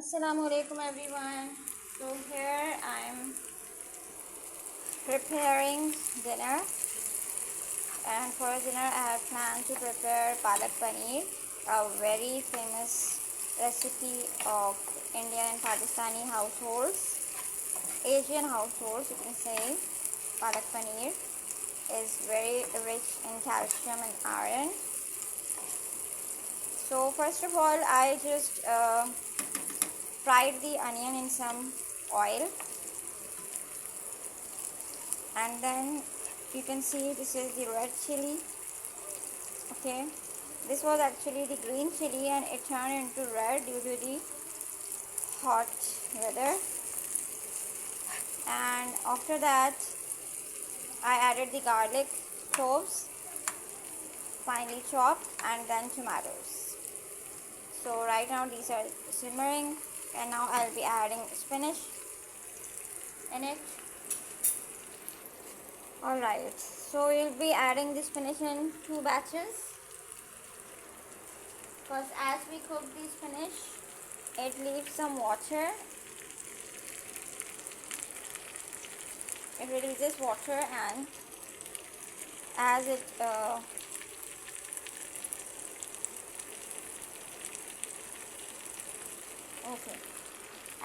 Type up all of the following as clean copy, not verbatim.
Assalamualaikum everyone. So here I'm preparing dinner, and for dinner I have planned to prepare Palak Paneer, a very famous recipe of Indian and Pakistani households, Asian households you can say. Palak Paneer is very rich in calcium and iron. So first of all I just fried the onion in some oil, and then you can see this is the red chili. Okay, this was actually the green chili and it turned into red due to the hot weather. And after that I added the garlic cloves finely chopped, and then tomatoes. So right now these are simmering, and now I'll be adding spinach in it. Alright, so we'll be adding the spinach in 2 batches, because as we cook the spinach it leaves some water. It releases water, and as it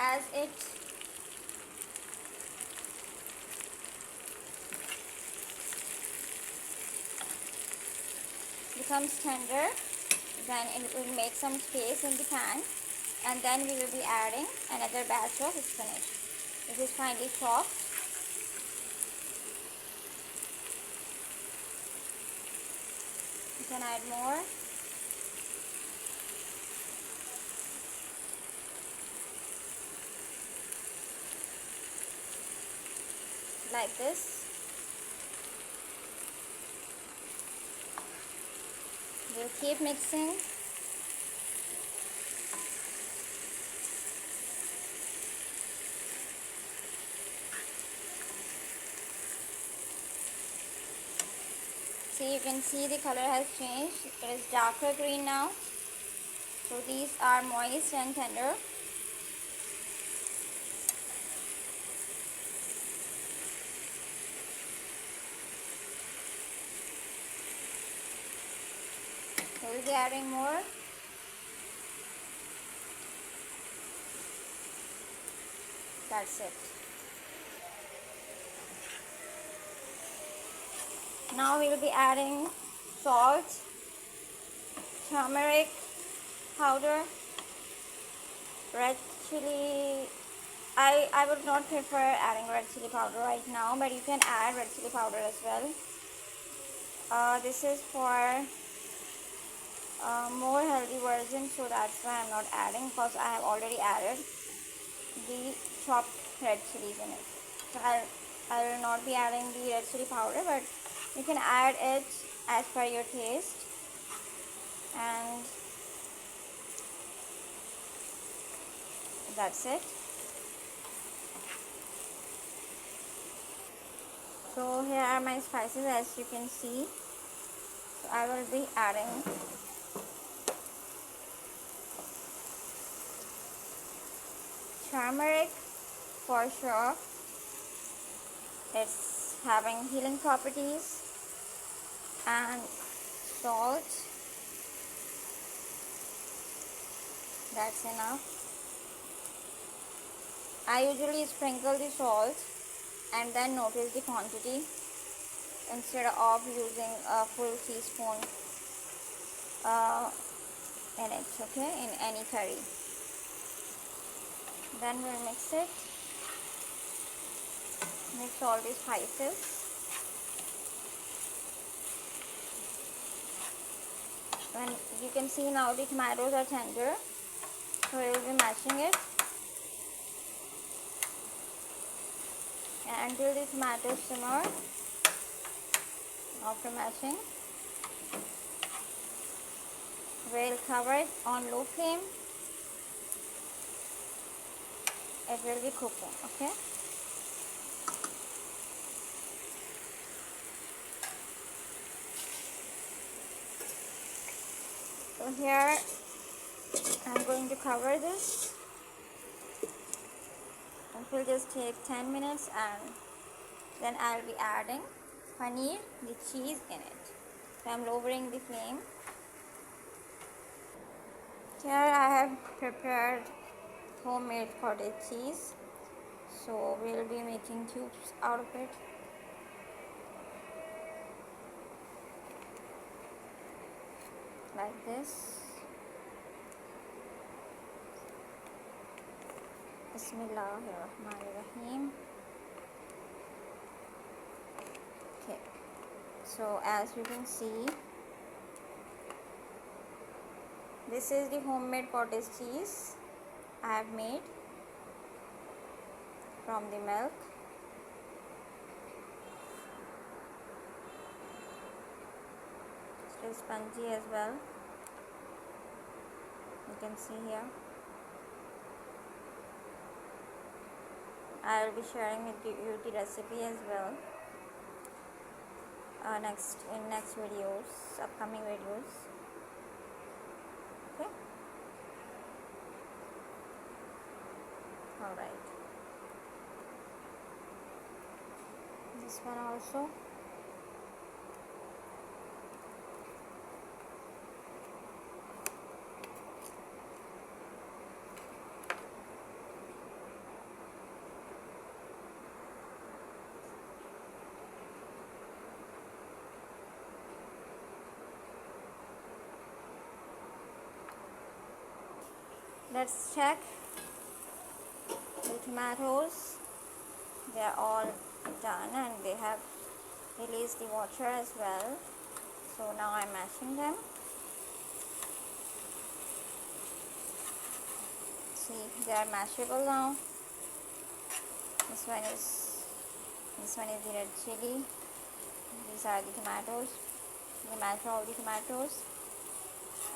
as it becomes tender, then it will make some space in the pan, and then we will be adding another batch of spinach. This is finely chopped. You can add more. Like this. We'll keep mixing. See, you can see the color has changed. It is darker green now. So these are moist and tender. We'll be adding more. That's it. Now we'll be adding salt, turmeric powder, red chili. I would not prefer adding red chili powder right now, but you can add red chili powder as well. This is for more healthy version, so that's why I'm not adding, because I have already added the chopped red chilies in it. So I will not be adding the red chili powder, but you can add it as per your taste. And that's it. So here are my spices, as you can see. So I will be adding turmeric for sure. It's having healing properties. And salt. That's enough. I usually sprinkle the salt and then notice the quantity instead of using a full teaspoon in it, okay, in any curry. Then we'll mix it. Mix all these spices. And you can see now the tomatoes are tender, so we will be mashing it. And until the tomatoes simmer, after mashing, we'll cover it on low flame. It will be cooking, okay? So here I'm going to cover this it will just take 10 minutes, and then I'll be adding paneer, the cheese in it. So I'm lowering the flame. Here I have prepared homemade cottage cheese. So we'll be making cubes out of it. Like this. Bismillahirrahmanirrahim. Okay, so as you can see, this is the homemade cottage cheese I have made from the milk. It's spongy as well. You can see here. I will be sharing with you the recipe as well in next videos, upcoming videos. Okay. All right. This one also. Let's check the tomatoes. They are all done and they have released the water as well. So now I'm mashing them. See, they are mashable now. This one is the red chili. These are the tomatoes. We mash all the tomatoes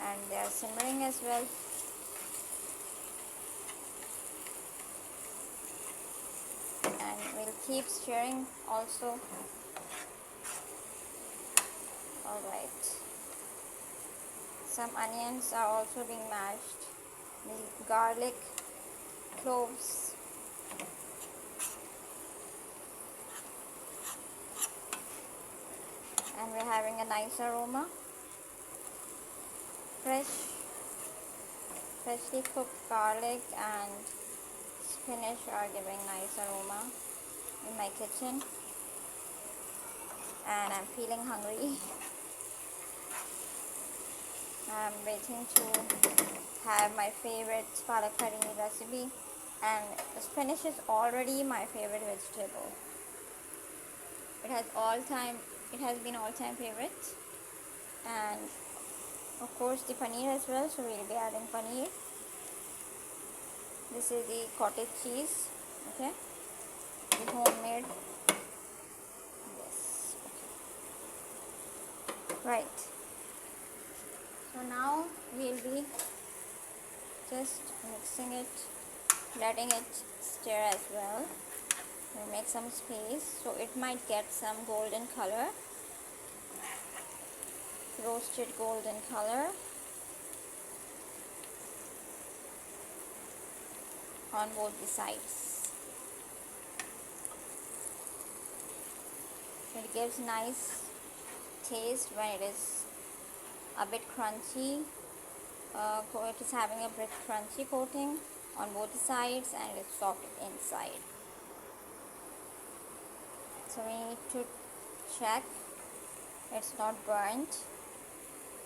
and they are simmering as well. And we'll keep stirring also. Alright. Some onions are also being mashed. The garlic, cloves. And we're having a nice aroma. Freshly cooked garlic and spinach are giving nice aroma in my kitchen. And I'm feeling hungry. I'm waiting to have my favorite Palak Paneer recipe, and spinach is already my favorite vegetable. It has been all-time favorite, and of course the paneer as well. So we'll be adding paneer. This is the cottage cheese, okay, the homemade. Yes, okay. Right. So now we'll be just mixing it, letting it stir as well. We'll make some space so it might get some golden color, roasted golden color on both the sides. It gives nice taste when it is a bit crunchy. It is having a bit crunchy coating on both the sides and it's soft inside. So we need to check it's not burnt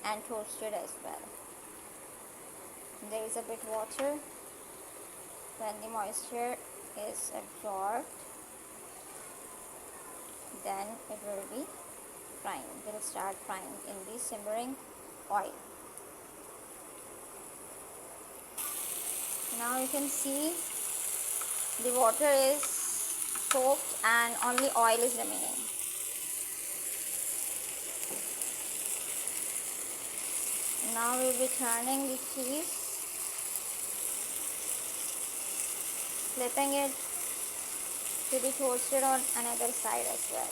and toasted as well. There is a bit water. When the moisture is absorbed, then it will be frying. It will start frying in the simmering oil. Now you can see the water is soaked and only oil is remaining. Now we'll be turning the cheese, flipping it to be toasted on another side as well.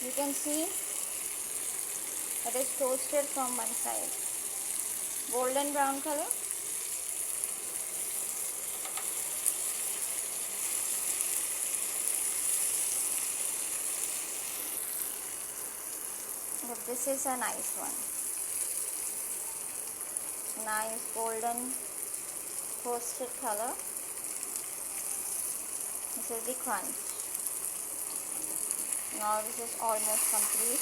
You can see it is toasted from one side, golden brown color. But this is a nice one, nice golden toasted color. This is the crunch. Now this is almost complete.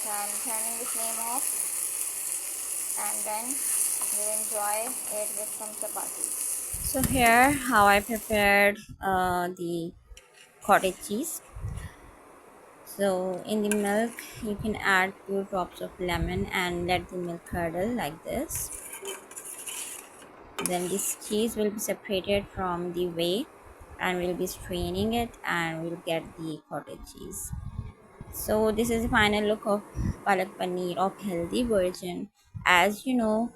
So I'm turning the flame off, and then we'll enjoy it with some chapati. So here how I prepared the cottage cheese. So in the milk you can add few drops of lemon and let the milk curdle like this. Then this cheese will be separated from the whey and we'll be straining it and we'll get the cottage cheese. So this is the final look of palak paneer of healthy version. As you know,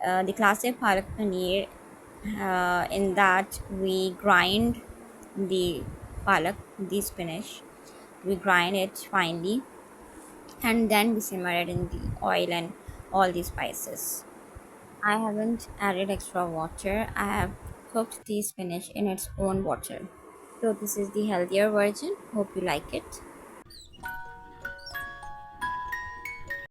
the classic palak paneer, in that we grind the palak, the spinach, we grind it finely and then we simmer it in the oil and all the spices. I haven't added extra water. I have cooked the spinach in its own water. So this is the healthier version. Hope you like it.